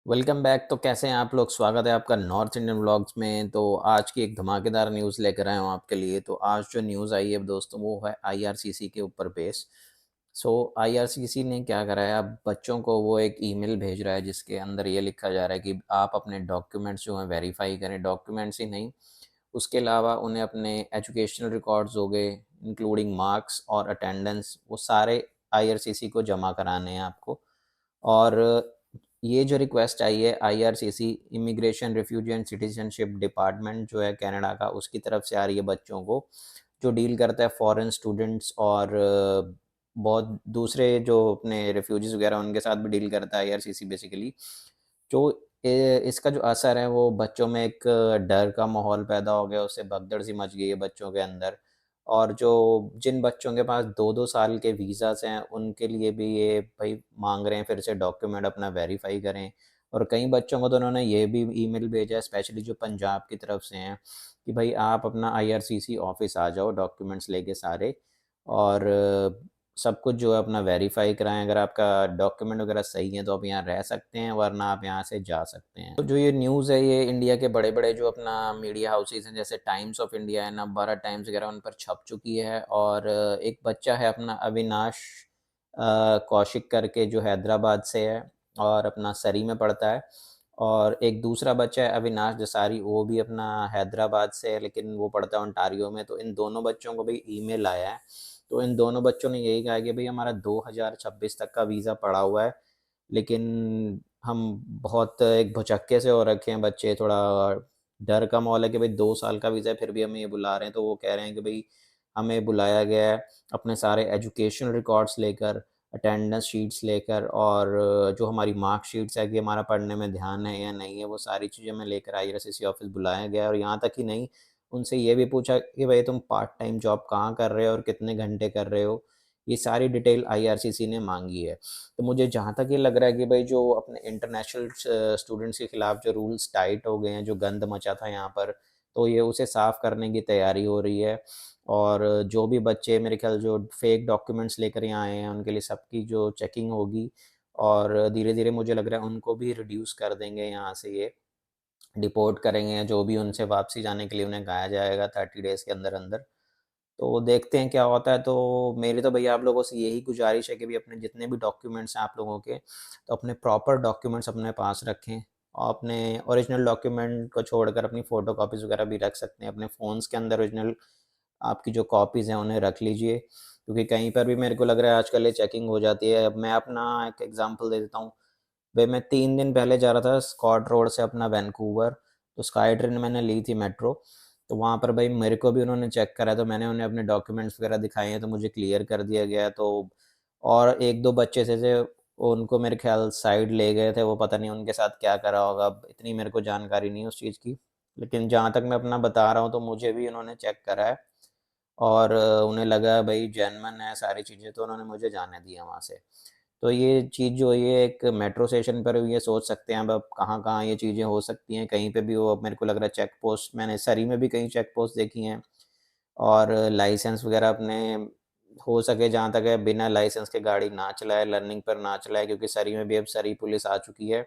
Welcome back. तो कैसे हैं आप लोग? स्वागत है आपका नॉर्थ इंडियन व्लॉग्स में। तो आज की एक धमाकेदार न्यूज़ लेकर आया हूँ आपके लिए। तो आज जो न्यूज़ आई है दोस्तों, वो है आईआरसीसी के ऊपर बेस। सो आईआरसीसी ने क्या करा है, अब बच्चों को वो एक ईमेल भेज रहा है जिसके अंदर ये लिखा जा रहा है कि आप अपने डॉक्यूमेंट्स जो हैं वेरीफाई करें। डॉक्यूमेंट्स ही नहीं, उसके अलावा उन्हें अपने एजुकेशनल रिकॉर्ड्स हो गए, इंक्लूडिंग मार्क्स और अटेंडेंस, वो सारे आईआरसीसी को जमा कराने हैं आपको। और ये जो रिक्वेस्ट आई है IRCC immigration refugee and citizenship department जो है कनाडा का, उसकी तरफ से आ रही है बच्चों को, जो डील करता है फॉरेन स्टूडेंट्स और बहुत दूसरे जो अपने रिफ्यूजीज वगैरह उनके साथ भी डील करता है आईआरसीसी बेसिकली। जो इसका जो असर है वो बच्चों में एक डर का माहौल पैदा हो गया, उससे भगदड़ सी मच गई है बच्चों के अंदर। और जो जिन बच्चों के पास 2-2 साल के वीज़ास हैं, उनके लिए भी ये भई माँग रहे हैं फिर से डॉक्यूमेंट अपना वेरीफ़ाई करें। और कई बच्चों को तो उन्होंने ये भी ईमेल भेजा है स्पेशली जो पंजाब की तरफ से हैं, कि भई आप अपना आईआरसीसी ऑफ़िस आ जाओ डॉक्यूमेंट्स लेके सारे, और सब कुछ जो है अपना वेरीफ़ाई कराएँ। अगर आपका डॉक्यूमेंट वगैरह सही है तो आप यहाँ रह सकते हैं, वरना आप यहाँ से जा सकते हैं। तो जो ये न्यूज़ है ये इंडिया के बड़े-बड़े जो अपना मीडिया हाउसेज़ हैं, जैसे टाइम्स ऑफ इंडिया है, नवभारत टाइम्स वगैरह, उन पर छप चुकी है। और एक बच्चा है अपना अविनाश कौशिक करके, जो हैदराबाद से है और अपना सरी में पढ़ता है। और एक दूसरा बच्चा है अविनाश जसारी, वो भी अपना हैदराबाद से है, लेकिन वो पढ़ता है ओंटारियो में। तो इन दोनों बच्चों को भी ईमेल आया है। तो इन दोनों बच्चों ने यही कहा है कि भई हमारा 2026 तक का वीज़ा पड़ा हुआ है, लेकिन हम बहुत एक भुचक्के से हो रखे हैं बच्चे, थोड़ा डर का माहौल है कि भई 2 साल का वीज़ा है फिर भी हमें ये बुला रहे हैं। तो वो कह रहे हैं कि भई हमें बुलाया गया है अपने सारे एजुकेशनल रिकॉर्ड्स लेकर, अटेंडेंस शीट्स लेकर, और जो हमारी मार्कशीट्स है कि हमारा पढ़ने में ध्यान है या नहीं है, वो सारी चीज़ें हमें लेकर आईआरसीसी ऑफ़िस बुलाया गया है। और यहाँ तक ही नहीं, उनसे ये भी पूछा कि भई तुम पार्ट टाइम जॉब कहाँ कर रहे हो और कितने घंटे कर रहे हो? ये सारी डिटेल आईआरसीसी ने माँगी है। तो मुझे जहाँ तक ये लग रहा है कि भई जो अपने इंटरनेशनल स्टूडेंट्स के खिलाफ जो रूल्स टाइट हो गए हैं, जो गंद मचा था यहाँ पर, तो ये उसे साफ़ करने की तैयारी हो रही है। और जो भी बच्चे मेरे ख़्याल जो फेक डॉक्यूमेंट्स लेकर यहाँ आए हैं, उनके लिए सबकी जो चेकिंग होगी, और धीरे-धीरे मुझे लग रहा है उनको भी रिड्यूस कर देंगे यहाँ से, ये डिपोर्ट करेंगे, या जो भी उनसे वापसी जाने के लिए उन्हें कहा जाएगा 30 डेज़ के अंदर-अंदर। तो देखते हैं क्या होता है। तो मेरी तो भैया आप लोगों से यही गुज़ारिश है कि भई अपने जितने भी डॉक्यूमेंट्स हैं आप लोगों के, तो अपने प्रॉपर डॉक्यूमेंट्स अपने पास रखें। और अपने ओरिजिनल डॉक्यूमेंट को छोड़कर अपनी फ़ोटोकॉपीज़ वगैरह भी रख सकते हैं। अपने फ़ोन्स के अंदर ओरिजिनल आपकी जो कॉपीज़ हैं उन्हें रख लीजिए, क्योंकि कहीं पर भी मेरे को लग रहा है आजकल ये चेकिंग हो जाती है। अब मैं अपना एक एग्ज़ाम्पल दे देता हूँ। भई मैं 3 दिन पहले जा रहा था स्कॉट रोड से अपना वैंकूवर, तो स्काई ट्रेन मैंने ली थी मेट्रो। तो वहाँ पर भई मेरे को भी उन्होंने चेक करा, तो मैंने उन्हें अपने डॉक्यूमेंट्स वगैरह दिखाए हैं, तो मुझे क्लियर कर दिया गया। तो और 1-2 बच्चे थे उनको मेरे ख़्याल साइड ले गए थे, वो पता नहीं उनके साथ क्या करा होगा, अब इतनी मेरे को जानकारी नहीं है उस चीज़ की। लेकिन जहाँ तक मैं अपना बता रहा हूँ, तो मुझे भी उन्होंने चेक करा है, और उन्हें लगा भई जेन्युइन है सारी चीज़ें, तो उन्होंने मुझे जाने दिया वहाँ से। तो ये चीज़ जो है ये एक मेट्रो स्टेशन पर भी ये सोच सकते हैं अब कहाँ-कहाँ ये चीज़ें हो सकती हैं। कहीं पे भी वो अब मेरे को लग रहा है चेक पोस्ट, मैंने सरी में भी कई चेक पोस्ट देखी हैं। और लाइसेंस वगैरह अपने हो सके जहाँ तक है बिना लाइसेंस के गाड़ी ना चलाए, लर्निंग पर ना चलाए, क्योंकि सरी में भी अब सरी पुलिस आ चुकी है।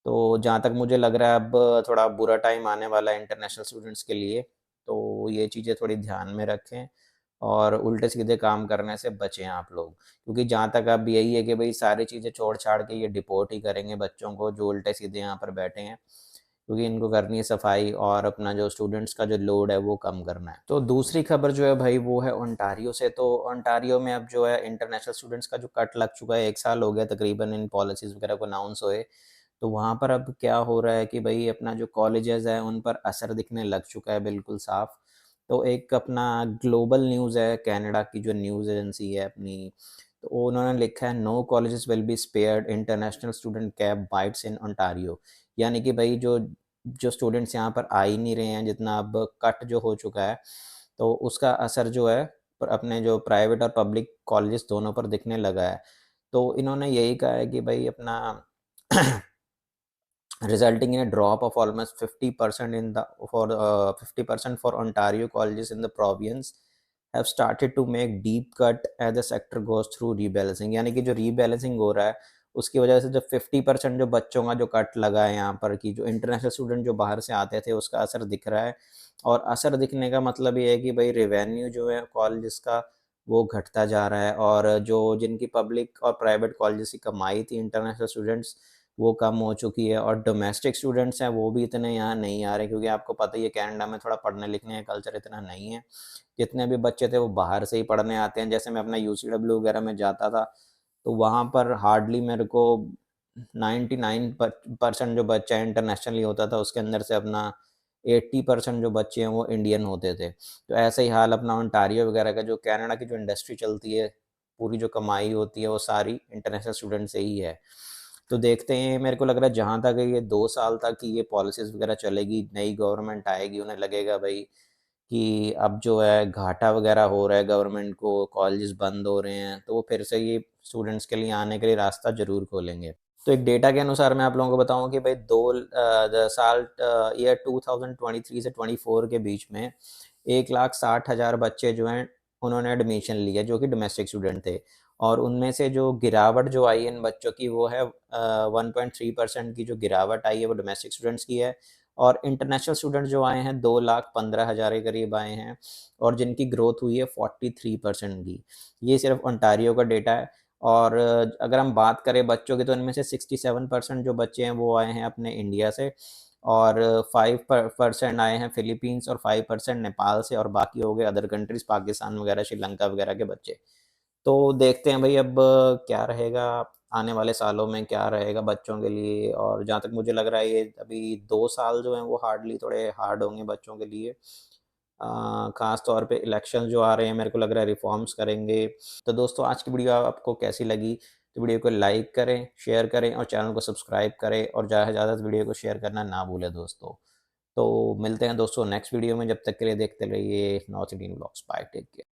तो जहाँ तक मुझे लग रहा है अब थोड़ा बुरा टाइम आने वाला है इंटरनेशनल स्टूडेंट्स के लिए, तो ये चीज़ें थोड़ी ध्यान में रखें और उल्टे-सीधे काम करने से बचें आप लोग। क्योंकि जहाँ तक अब यही है कि भई सारी चीज़ें छोड़-छाड़ के ये डिपोर्ट ही करेंगे बच्चों को जो उल्टे-सीधे यहाँ पर बैठे हैं। क्योंकि इनको करनी है सफाई और अपना जो स्टूडेंट्स का जो लोड है वो कम करना है। तो दूसरी खबर जो है भाई वो है ओंटारियो से। तो ओंटारियो में अब जो है इंटरनेशनल स्टूडेंट्स का जो कट लग चुका है, 1 साल हो गया तकरीबन इन पॉलिसीज़ वगैरह को अनाउंस हुए। तो वहाँ पर अब क्या हो रहा है कि भई अपना जो कॉलेजेस हैं उन पर असर दिखने लग चुका है बिल्कुल साफ़। तो एक अपना ग्लोबल न्यूज़ है, कनाडा की जो न्यूज़ एजेंसी है अपनी, तो उन्होंने लिखा है no colleges will be spared international student cap bites in Ontario. यानी कि भई जो जो स्टूडेंट्स यहाँ पर आ ही नहीं रहे हैं, जितना अब कट जो हो चुका है, तो उसका असर जो है अपने जो प्राइवेट और पब्लिक कॉलेजेस दोनों पर दिखने लगा है। तो इन्होंने यही कहा है कि भई अपना resulting in a drop of almost 50% in the 50% for Ontario colleges in the province have started to make deep cut as the sector goes through rebalancing। यानी कि जो rebalancing हो रहा है उसकी वजह से जब 50% जो बच्चों का जो कट लगा है यहाँ पर, कि जो इंटरनेशनल स्टूडेंट जो बाहर से आते थे उसका असर दिख रहा है। और असर दिखने का मतलब ये है कि भाई रेवेन्यू जो है कॉलेजेस का वो घटता जा रहा है, और जो जिनकी पब्लिक और प्राइवेट कॉलेजेस की कमाई थी इंटरनेशनल स्टूडेंट्स, वो कम हो चुकी है। और डोमेस्टिक स्टूडेंट्स हैं वो भी इतने यहाँ नहीं आ रहे, क्योंकि आपको पता ही है कनाडा में थोड़ा पढ़ने लिखने का कल्चर इतना नहीं है। जितने भी बच्चे थे वो बाहर से ही पढ़ने आते हैं। जैसे मैं अपना यूसीडब्ल्यू वगैरह में जाता था तो वहाँ पर हार्डली मेरे को 99% जो बच्चा इंटरनेशनली होता था उसके अंदर से अपना 80% जो बच्चे हैं वो इंडियन होते थे। तो ऐसा ही हाल अपना ओंटारियो वगैरह का, जो कनाडा की जो इंडस्ट्री चलती है, पूरी जो कमाई होती है वो सारी इंटरनेशनल स्टूडेंट से ही है। तो देखते हैं, मेरे को लग रहा है जहाँ तक ये 2 साल तक की ये पॉलिसीज़ वगैरह चलेगी, नई गवर्नमेंट आएगी, उन्हें लगेगा भाई कि अब जो है घाटा वगैरह हो रहा है गवर्नमेंट को, कॉलेजेस बंद हो रहे हैं, तो वो फिर से ये स्टूडेंट्स के लिए आने के लिए रास्ता ज़रूर खोलेंगे। तो एक डेटा के अनुसार मैं आप लोगों को बताऊँ कि भाई ईयर 2023 से 24 के बीच में 1,60,000 बच्चे जो हैं उन्होंने एडमिशन लिया, जो कि डोमेस्टिक स्टूडेंट थे। और उनमें से जो गिरावट जो आई है इन बच्चों की वो है 1.3% की जो गिरावट आई है वो डोमेस्टिक स्टूडेंट्स की है। और इंटरनेशनल स्टूडेंट जो आए हैं 2,15,000 के करीब आए हैं, और जिनकी ग्रोथ हुई है 43% की। ये सिर्फ ओंटारियो का डेटा है। और अगर हम बात करें बच्चों की, तो इनमें से 67% जो बच्चे हैं वो आए हैं अपने इंडिया से, और 5% आए हैं फिलीपींस, और 5% नेपाल से, और बाकी हो गए अदर कंट्रीज़, पाकिस्तान वगैरह, श्रीलंका वगैरह के बच्चे। तो देखते हैं भाई अब क्या रहेगा, आने वाले सालों में क्या रहेगा बच्चों के लिए। और जहाँ तक मुझे लग रहा है ये अभी 2 साल जो हैं वो हार्डली थोड़े हार्ड होंगे बच्चों के लिए। ख़ास तौर पे इलेक्शन जो आ रहे हैं, मेरे को लग रहा है रिफॉर्म्स करेंगे। तो दोस्तों आज की वीडियो आपको कैसी लगी? तो वीडियो को लाइक करें, शेयर करें और चैनल को सब्सक्राइब करें, और ज़्यादा से ज़्यादा वीडियो को शेयर करना ना भूलें दोस्तों। तो मिलते हैं दोस्तों नेक्स्ट वीडियो में, जब तक के लिए देखते रहिए North Indian Blogs. Bye, take care.